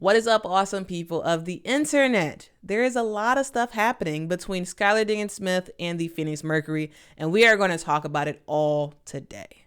What is up, awesome people of the internet? There is a lot of stuff happening between Skylar Diggins-Smith and the Phoenix Mercury, and we are going to talk about it all today.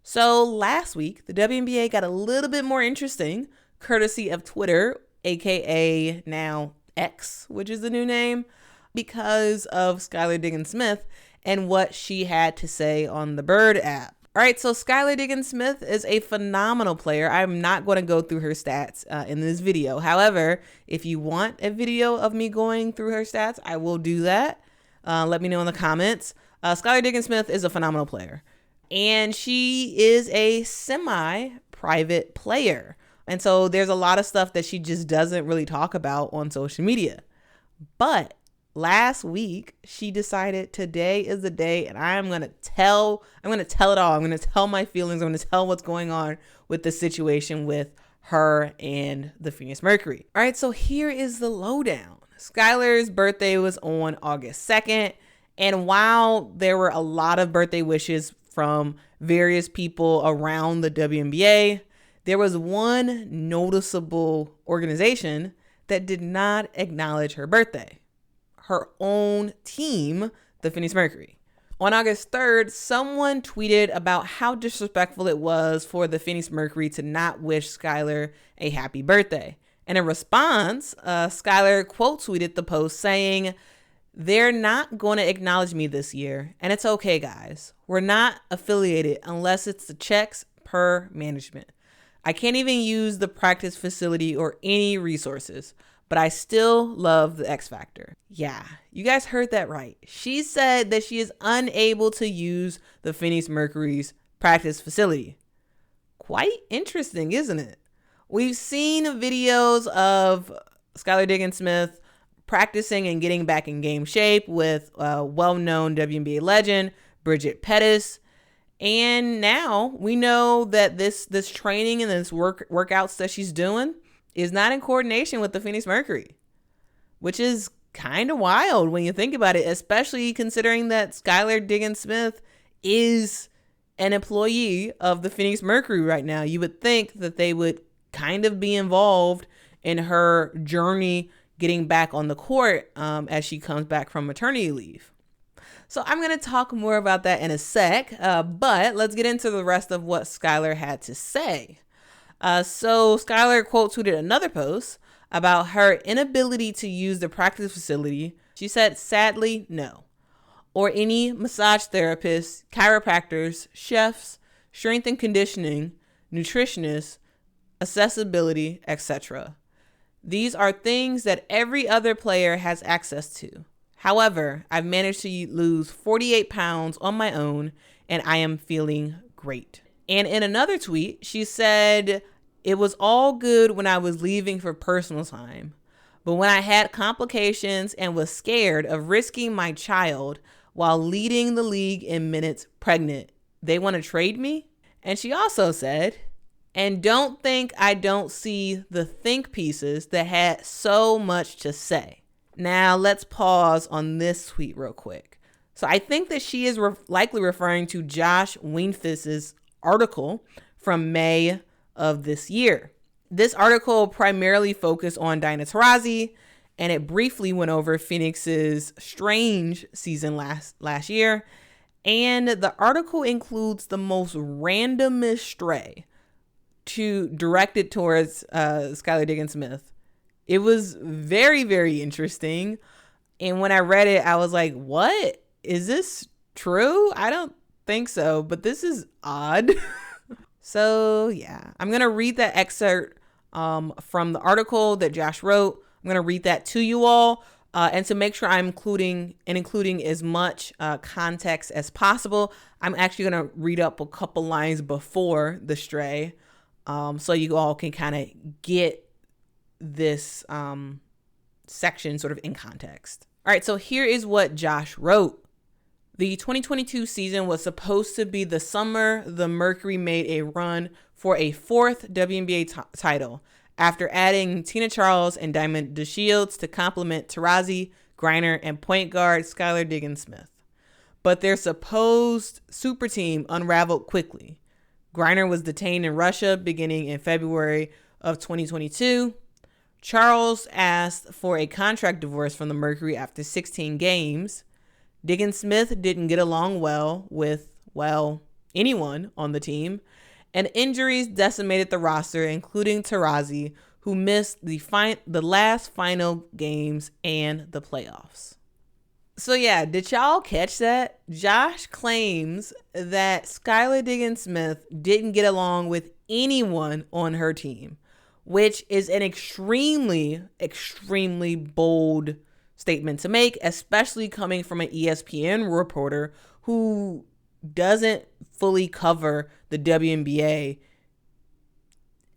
So last week, the WNBA got a little bit more interesting, courtesy of Twitter, aka now X, which is the new name, because of Skylar Diggins-Smith and what she had to say on the Bird app. All right, so Skylar Diggins-Smith is a phenomenal player. I'm not going to go through her stats in this video. However, if you want a video of me going through her stats, I will do that. Let me know in the comments. Skylar Diggins-Smith is a phenomenal player, and she is a semi-private player. And so there's a lot of stuff that she just doesn't really talk about on social media. But last week, she decided today is the day, and I'm going to tell it all. I'm going to tell my feelings. I'm going to tell what's going on with the situation with her and the Phoenix Mercury. All right, so here is the lowdown. Skylar's birthday was on August 2nd, and while there were a lot of birthday wishes from various people around the WNBA, there was one noticeable organization that did not acknowledge her birthday. Her own team, the Phoenix Mercury. On August 3rd, someone tweeted about how disrespectful it was for the Phoenix Mercury to not wish Skylar a happy birthday. And in response, Skylar quote tweeted the post saying, "They're not going to acknowledge me this year, and it's okay, guys. We're not affiliated unless it's the checks per management. I can't even use the practice facility or any resources, but I still love the X Factor." Yeah, you guys heard that right. She said that she is unable to use the Phoenix Mercury's practice facility. Quite interesting, isn't it? We've seen videos of Skylar Diggins-Smith practicing and getting back in game shape with well-known WNBA legend Bridget Pettis. And now we know that this training and this workouts that she's doing is not in coordination with the Phoenix Mercury, which is kind of wild when you think about it, especially considering that Skylar Diggins-Smith is an employee of the Phoenix Mercury right now. You would think that they would kind of be involved in her journey getting back on the court as she comes back from maternity leave. So I'm going to talk more about that in a sec, but let's get into the rest of what Skylar had to say. So Skylar quote tweeted another post about her inability to use the practice facility. She said, "Sadly, no. Or any massage therapists, chiropractors, chefs, strength and conditioning, nutritionists, accessibility, etc. These are things that every other player has access to. However, I've managed to lose 48 pounds on my own, and I am feeling great." And in another tweet, she said, "It was all good when I was leaving for personal time. But when I had complications and was scared of risking my child while leading the league in minutes pregnant, they want to trade me?" And she also said, "And don't think I don't see the think pieces that had so much to say." Now let's pause on this tweet real quick. So I think that she is likely referring to Josh Weinfuss's article from May of this year. This article primarily focused on Diana Taurasi, and it briefly went over Phoenix's strange season last year. And the article includes the most randomest stray directed towards Skylar Diggins-Smith. It was very, very interesting. And when I read it, I was like, what? Is this true? I don't think so, but this is odd. So yeah, I'm going to read that excerpt from the article that Josh wrote. I'm going to read that to you all. And to make sure I'm including as much context as possible, I'm actually going to read up a couple lines before the stray, so you all can kind of get this section sort of in context. All right, so here is what Josh wrote. The 2022 season was supposed to be the summer the Mercury made a run for a fourth WNBA title after adding Tina Charles and Diamond DeShields to complement Taurasi, Griner, and point guard Skylar Diggins-Smith. But their supposed super team unraveled quickly. Griner was detained in Russia beginning in February of 2022. Charles asked for a contract divorce from the Mercury after 16 games. Diggins-Smith didn't get along well with, anyone on the team. And injuries decimated the roster, including Taurasi, who missed the last final games and the playoffs. So yeah, did y'all catch that? Josh claims that Skylar Diggins-Smith didn't get along with anyone on her team, which is an extremely, extremely bold statement to make, especially coming from an ESPN reporter who doesn't fully cover the WNBA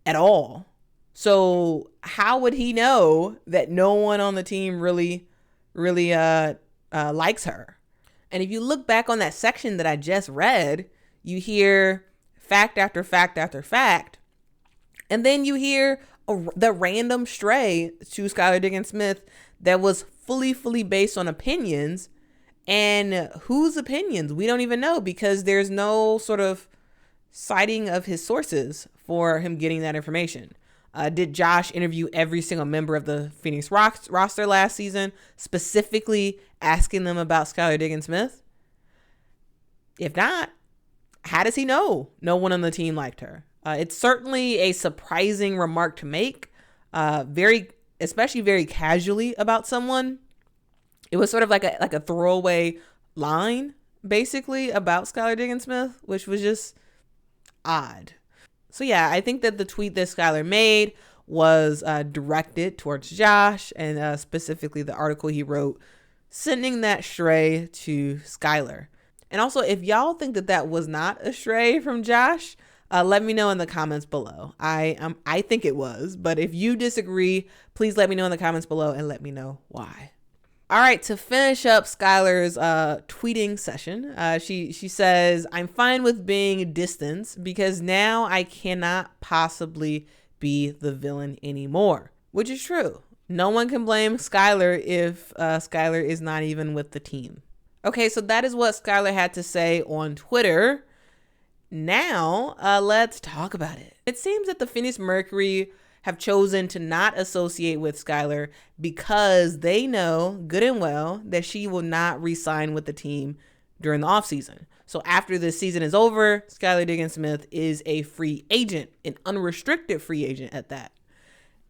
at all. So how would he know that no one on the team really likes her? And if you look back on that section that I just read, you hear fact after fact after fact, and then you hear the random stray to Skylar Diggins-Smith that was fully based on opinions. And whose opinions? We don't even know, because there's no sort of citing of his sources for him getting that information. Did Josh interview every single member of the Phoenix roster last season, specifically asking them about Skylar Diggins-Smith? If not, how does he know no one on the team liked her? It's certainly a surprising remark to make, especially very casually about someone. It was sort of like a throwaway line, basically, about Skylar Diggins-Smith, which was just odd. So yeah, I think that the tweet that Skylar made was directed towards Josh, and specifically the article he wrote, sending that stray to Skylar. And also, if y'all think that was not a stray from Josh, let me know in the comments below. I think it was, but if you disagree, please let me know in the comments below and let me know why. All right, to finish up Skylar's tweeting session, she says, "I'm fine with being distanced because now I cannot possibly be the villain anymore," which is true. No one can blame Skylar if Skylar is not even with the team. Okay, so that is what Skylar had to say on Twitter. Now, let's talk about it. It seems that the Phoenix Mercury have chosen to not associate with Skylar because they know good and well that she will not re-sign with the team during the offseason. So after this season is over, Skylar Diggins-Smith is a free agent, an unrestricted free agent at that.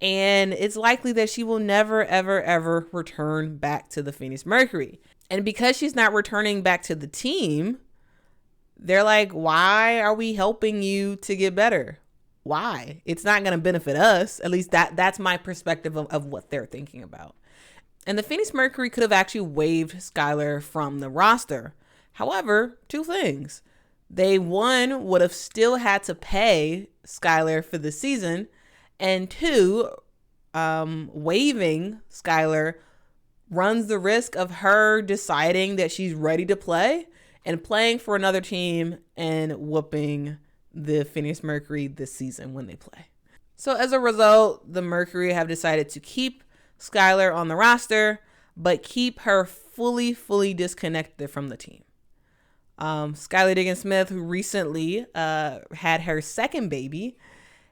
And it's likely that she will never, ever, ever return back to the Phoenix Mercury. And because she's not returning back to the team, they're like, why are we helping you to get better? Why? It's not going to benefit us. At least that's my perspective of what they're thinking about. And the Phoenix Mercury could have actually waived Skylar from the roster. However, two things. They, one, would have still had to pay Skylar for the season. And two, waiving Skylar runs the risk of her deciding that she's ready to play and playing for another team and whooping the Phoenix Mercury this season when they play. So as a result, the Mercury have decided to keep Skylar on the roster, but keep her fully disconnected from the team. Skylar Diggins-Smith, who recently had her second baby,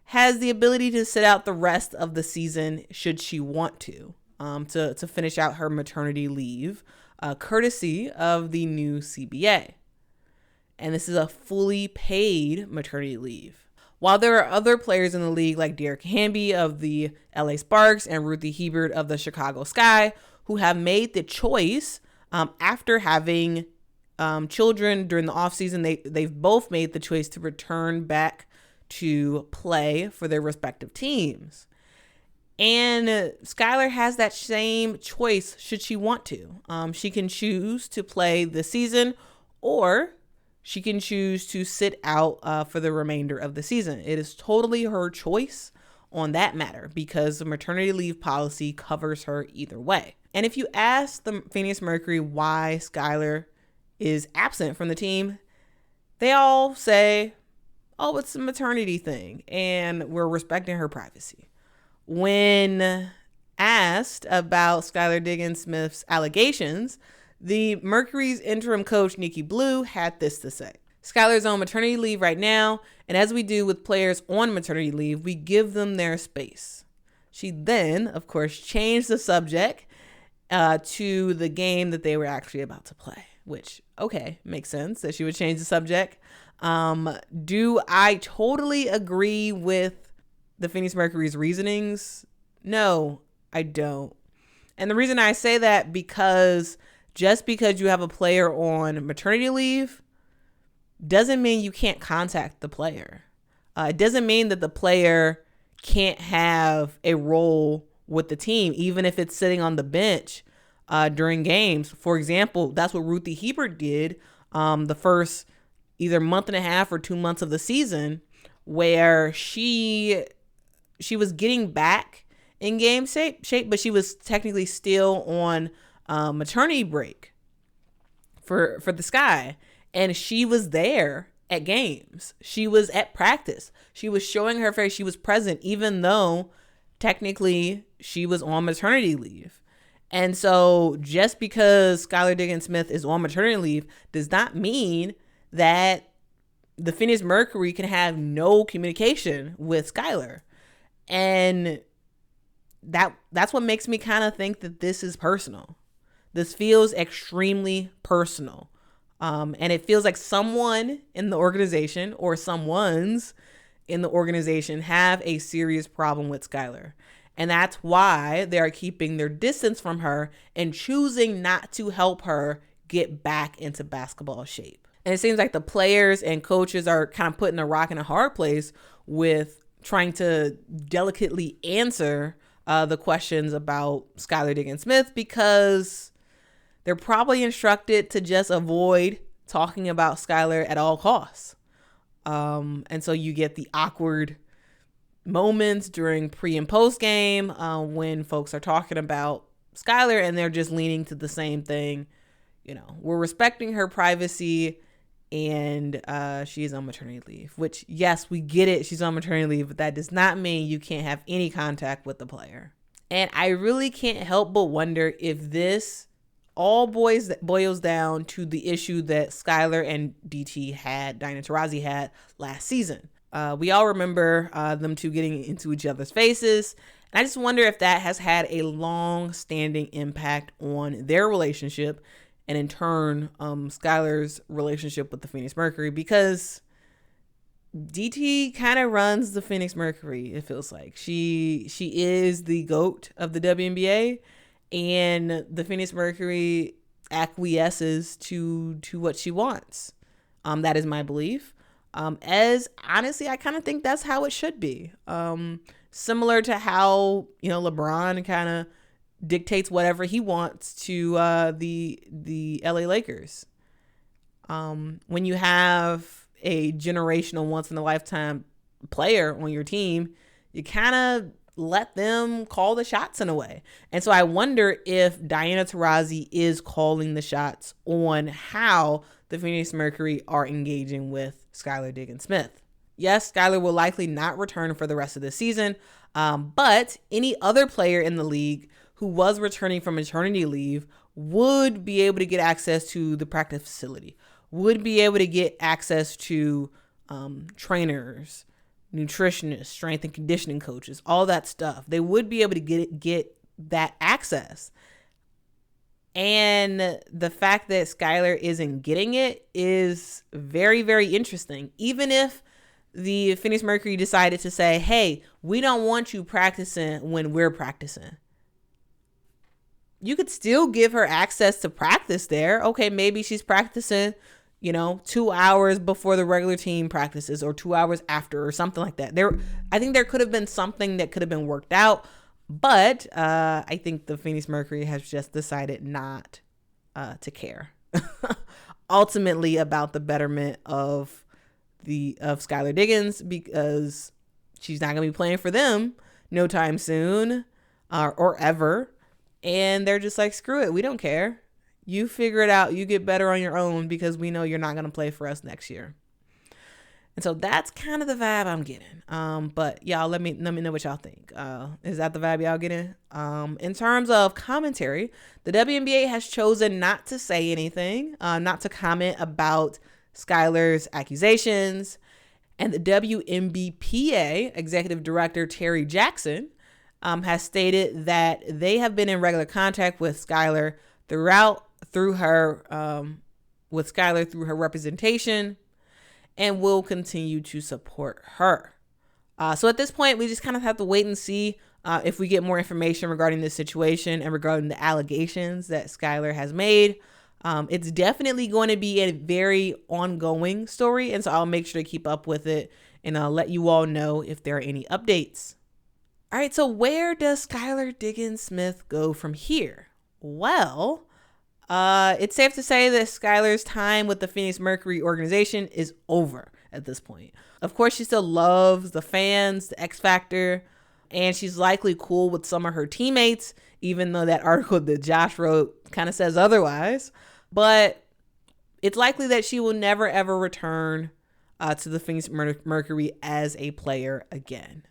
has the ability to sit out the rest of the season should she want to finish out her maternity leave, courtesy of the new CBA. And this is a fully paid maternity leave. While there are other players in the league like Derek Hamby of the LA Sparks and Ruthie Hebert of the Chicago Sky who have made the choice after having children during the offseason, they've both made the choice to return back to play for their respective teams. And Skylar has that same choice should she want to. She can choose to play the season, or she can choose to sit out for the remainder of the season. It is totally her choice on that matter because the maternity leave policy covers her either way. And if you ask the Phoenix Mercury why Skylar is absent from the team, they all say, oh, it's a maternity thing and we're respecting her privacy. When asked about Skylar Diggins-Smith's allegations, the Mercury's interim coach, Nikki Blue, had this to say. Skylar's on maternity leave right now, and as we do with players on maternity leave, we give them their space. She then, of course, changed the subject to the game that they were actually about to play, which, okay, makes sense that she would change the subject. Do I totally agree with the Phoenix Mercury's reasonings? No, I don't. And the reason I say that, because just because you have a player on maternity leave doesn't mean you can't contact the player. It doesn't mean that the player can't have a role with the team, even if it's sitting on the bench during games. For example, that's what Ruthie Hebert did the first either month and a half or 2 months of the season, where she was getting back in game shape, but she was technically still on maternity break for the Sky. And she was there at games. She was at practice. She was showing her face. She was present, even though technically she was on maternity leave. And so just because Skylar Diggins-Smith is on maternity leave does not mean that the Phoenix Mercury can have no communication with Skylar. And that's what makes me kind of think that this is personal. This feels extremely personal. And it feels like someone in the organization, or someone's in the organization, have a serious problem with Skylar. And that's why they are keeping their distance from her and choosing not to help her get back into basketball shape. And it seems like the players and coaches are kind of putting a rock in a hard place with trying to delicately answer the questions about Skylar Diggins-Smith, because they're probably instructed to just avoid talking about Skylar at all costs. And so you get the awkward moments during pre and post game when folks are talking about Skylar and they're just leaning to the same thing. You know, we're respecting her privacy and she's on maternity leave, which, yes, we get it. She's on maternity leave, but that does not mean you can't have any contact with the player. And I really can't help but wonder if this all boils down to the issue that Skylar and Diana Taurasi had last season. We all remember them two getting into each other's faces. And I just wonder if that has had a long-standing impact on their relationship, and in turn, Skylar's relationship with the Phoenix Mercury, because DT kind of runs the Phoenix Mercury, it feels like. She is the GOAT of the WNBA, and the Phoenix Mercury acquiesces to what she wants. That is my belief. As honestly, I kind of think that's how it should be. Similar to how, LeBron kind of dictates whatever he wants to the LA Lakers. When you have a generational, once in a lifetime player on your team, you kind of let them call the shots in a way. And so I wonder if Diana Taurasi is calling the shots on how the Phoenix Mercury are engaging with Skylar Diggins-Smith. Yes, Skylar will likely not return for the rest of the season, but any other player in the league who was returning from maternity leave would be able to get access to the practice facility, would be able to get access to trainers, nutritionists, strength and conditioning coaches, all that stuff. They would be able to get that access. And the fact that Skylar isn't getting it is very, very interesting. Even if the Phoenix Mercury decided to say, hey, we don't want you practicing when we're practicing, you could still give her access to practice there. Okay, maybe she's practicing, 2 hours before the regular team practices, or 2 hours after, or something like that. I think there could have been something that could have been worked out, but I think the Phoenix Mercury has just decided not to care ultimately about the betterment of Skylar Diggins, because she's not going to be playing for them no time soon or ever. And they're just like, screw it. We don't care. You figure it out. You get better on your own, because we know you're not going to play for us next year. And so that's kind of the vibe I'm getting. But y'all, let me know what y'all think. Is that the vibe y'all getting? In terms of commentary, the WNBA has chosen not to say anything, not to comment about Skylar's accusations. And the WNBPA executive director, Terry Jackson, has stated that they have been in regular contact with Skylar through her representation, and will continue to support her. So at this point, we just kind of have to wait and see if we get more information regarding this situation and regarding the allegations that Skylar has made. It's definitely going to be a very ongoing story, and so I'll make sure to keep up with it, and I'll let you all know if there are any updates. All right, so where does Skylar Diggins-Smith go from here? Well, it's safe to say that Skylar's time with the Phoenix Mercury organization is over at this point. Of course, she still loves the fans, the X Factor, and she's likely cool with some of her teammates, even though that article that Josh wrote kind of says otherwise. But it's likely that she will never, ever return to the Phoenix Mercury as a player again.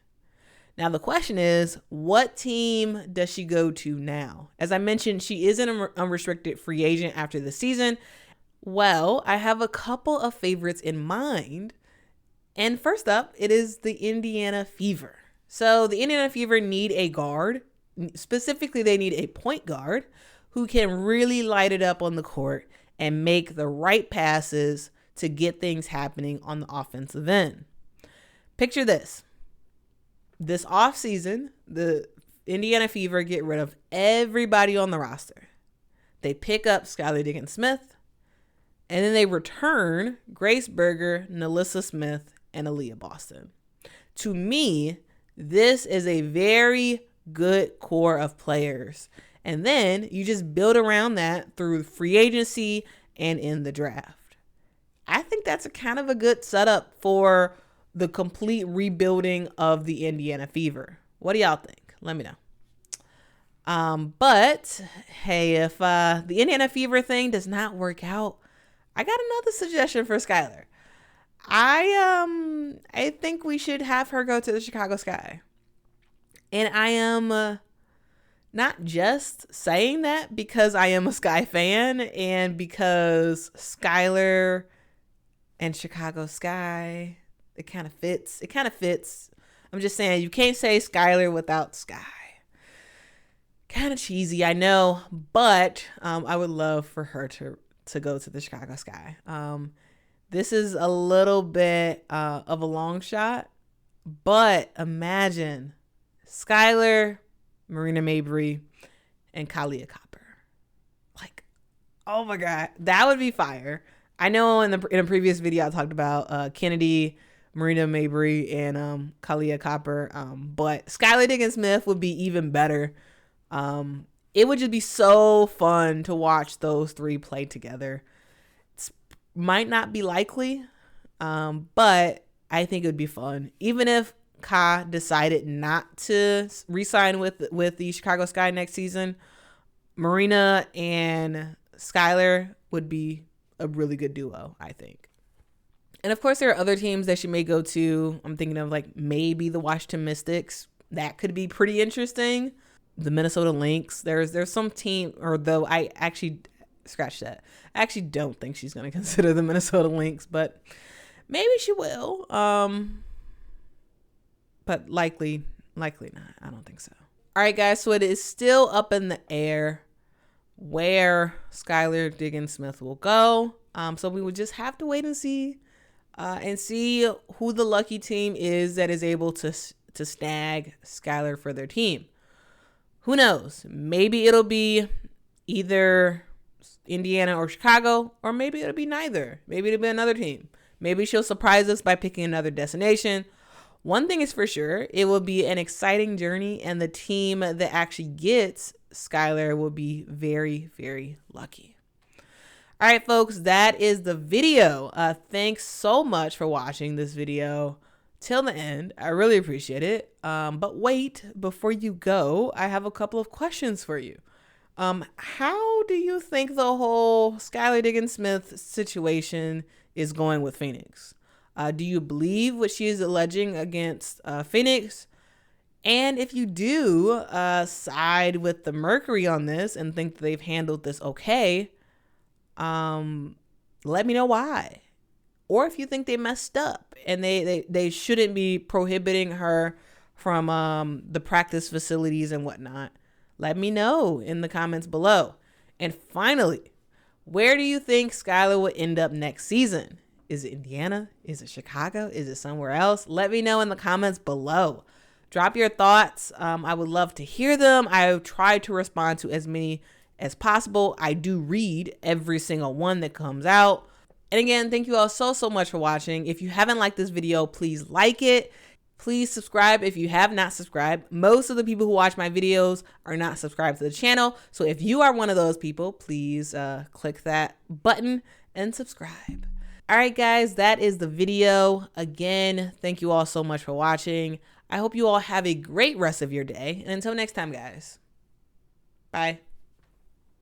Now, the question is, what team does she go to now? As I mentioned, she is an unrestricted free agent after the season. Well, I have a couple of favorites in mind. And first up, it is the Indiana Fever. So the Indiana Fever need a guard. Specifically, they need a point guard who can really light it up on the court and make the right passes to get things happening on the offensive end. Picture this. This offseason, the Indiana Fever get rid of everybody on the roster. They pick up Skylar Diggins-Smith, and then they return Grace Berger, Nalissa Smith, and Aaliyah Boston. To me, this is a very good core of players. And then you just build around that through free agency and in the draft. I think that's a kind of a good setup for the complete rebuilding of the Indiana Fever. What do y'all think? Let me know. But hey, if the Indiana Fever thing does not work out, I got another suggestion for Skylar. I think we should have her go to the Chicago Sky. And I am not just saying that because I am a Sky fan and because Skylar and Chicago Sky, it kind of fits. I'm just saying, you can't say Skylar without Sky. Kind of cheesy, I know, but I would love for her to go to the Chicago Sky. This is a little bit of a long shot, but imagine Skylar, Marina Mabrey, and Kahleah Copper. Like, oh my God, that would be fire. I know in a previous video I talked about Kennedy, Marina Mabrey, and Kahleah Copper, but Skylar Diggins-Smith would be even better. It would just be so fun to watch those three play together. Might not be likely, but I think it would be fun. Even if Ka decided not to re-sign with the Chicago Sky next season, Marina and Skylar would be a really good duo, I think. And of course, there are other teams that she may go to. I'm thinking of like maybe the Washington Mystics. That could be pretty interesting. The Minnesota Lynx. There's some team, or though I actually scratch that. I actually don't think she's going to consider the Minnesota Lynx, but maybe she will. But likely not. I don't think so. All right, guys. So it is still up in the air where Skylar Diggins-Smith will go. So we would just have to wait and see who the lucky team is that is able to snag Skylar for their team. Who knows? Maybe it'll be either Indiana or Chicago, or maybe it'll be neither. Maybe it'll be another team. Maybe she'll surprise us by picking another destination. One thing is for sure, it will be an exciting journey, and the team that actually gets Skylar will be very, very lucky. All right, folks, that is the video. Thanks so much for watching this video till the end. I really appreciate it. But wait, before you go, I have a couple of questions for you. How do you think the whole Skylar Diggins-Smith situation is going with Phoenix? Do you believe what she is alleging against Phoenix? And if you do side with the Mercury on this and think that they've handled this okay, let me know why. Or if you think they messed up and they shouldn't be prohibiting her from the practice facilities and whatnot? Let me know in the comments below. And finally, where do you think Skylar will end up next season? Is it Indiana? Is it Chicago? Is it somewhere else? Let me know in the comments below. Drop your thoughts. I would love to hear them. I try to respond to as many as possible. I do read every single one that comes out. And again, thank you all so much for watching. If you haven't liked this video, please like it. Please subscribe if you have not subscribed. Most of the people who watch my videos are not subscribed to the channel. So if you are one of those people, please click that button and subscribe. All right, guys, that is the video. Again, thank you all so much for watching. I hope you all have a great rest of your day. And until next time, guys, bye.